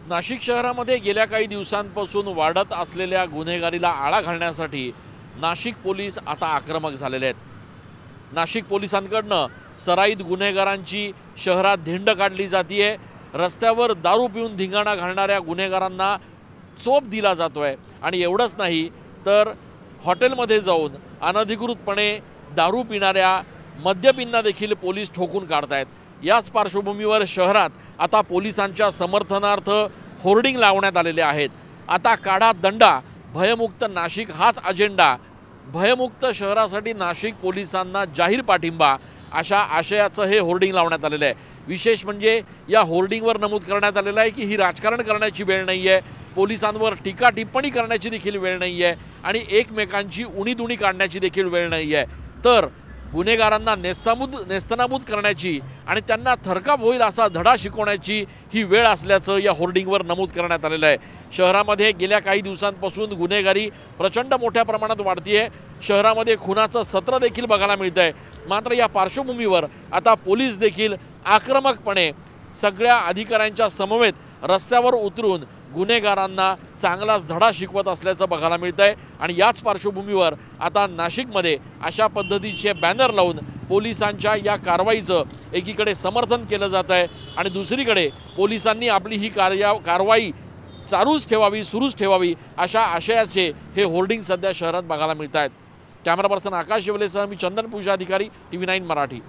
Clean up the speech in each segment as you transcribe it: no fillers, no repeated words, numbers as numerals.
नाशिक शहरामध्ये गेल्या काही दिवसांपासून वाढत असलेल्या गुन्हेगारीला आळा घालण्यासाठी नाशिक पोलीस आता आक्रमक झालेले आहेत। नाशिक पोलिसांकडनं सराईत गुन्हेगारांची शहरात धिंड काढली जाते। रस्त्यावर दारू पिऊन धिंगाणा घालणाऱ्या गुन्हेगारांना चोप दिला जातोय आणि एवढंच नाही तर हॉटेलमध्ये जाऊन अनधिकृतपणे दारू पिणाऱ्या मद्यपींना देखील पोलीस ठोकून काढतायत। याच पार्श्वभूमीवर शहरात आता पोलिसांच्या समर्थनार्थ होर्डिंग लावण्यात आलेले आहेत। आता काढा दंडा, भयमुक्त नाशिक हाच अजेंडा, भयमुक्त शहरासाठी नाशिक पोलिसांना जाहीर पाठिंबा अशा आशयाचं हे होर्डिंग लावण्यात आलेलं आहे। विशेष म्हणजे या होर्डिंगवर नमूद करण्यात आलेलं आहे की ही राजकारण करण्याची वेळ नाही आहे, पोलिसांवर टीका टिप्पणी करण्याची देखील वेळ नाही आहे आणि एकमेकांची उणीधुणी काढण्याची देखील वेळ नाही आहे, तर गुन्हेगारांना नेस्तनाबूत करण्याची आणि त्यांना थरकाप होईल असा धडा शिकवण्याची ही वेळ असल्याचं या होर्डिंगवर नमूद करण्यात आलेलं आहे। शहरामध्ये गेल्या काही दिवसांपासून गुन्हेगारी प्रचंड मोठ्या प्रमाणात वाढतीये। शहरामध्ये खुनाचं सत्र देखील बघायला मिळतंय। मात्र या पार्श्वभूमीवर आता पोलीस देखील आक्रमकपणे सगळ्या अधिकाऱ्यांच्या समवेत रस्त्यावर उतरून गुन्हेगारांना चांगलाच धडा शिकवत असल्याचं बघायला मिळतंय आणि याच पार्श्वभूमीवर आता नाशिकमध्ये अशा पद्धतीचे बॅनर लावून पोलिसांच्या या कारवाईचं एकीकडे समर्थन केलं जात आहे आणि दुसरीकडे पोलिसांनी आपली ही कारवाई चालूच ठेवावी, सुरूच ठेवावी अशा आशयाचे हे होर्डिंग सध्या शहरात बघायला मिळत आहेत। कॅमेरा पर्सन आकाश येवलेसह मी चंदन पूजा अधिकारी, TV9 मराठी।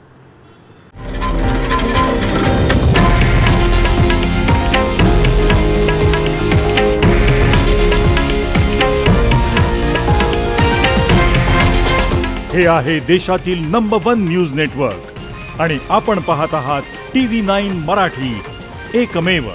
हे आहे देशातील नंबर 1 न्यूज नेटवर्क आणि आपण पाहत आहात TV9 मराठी, एकमेव।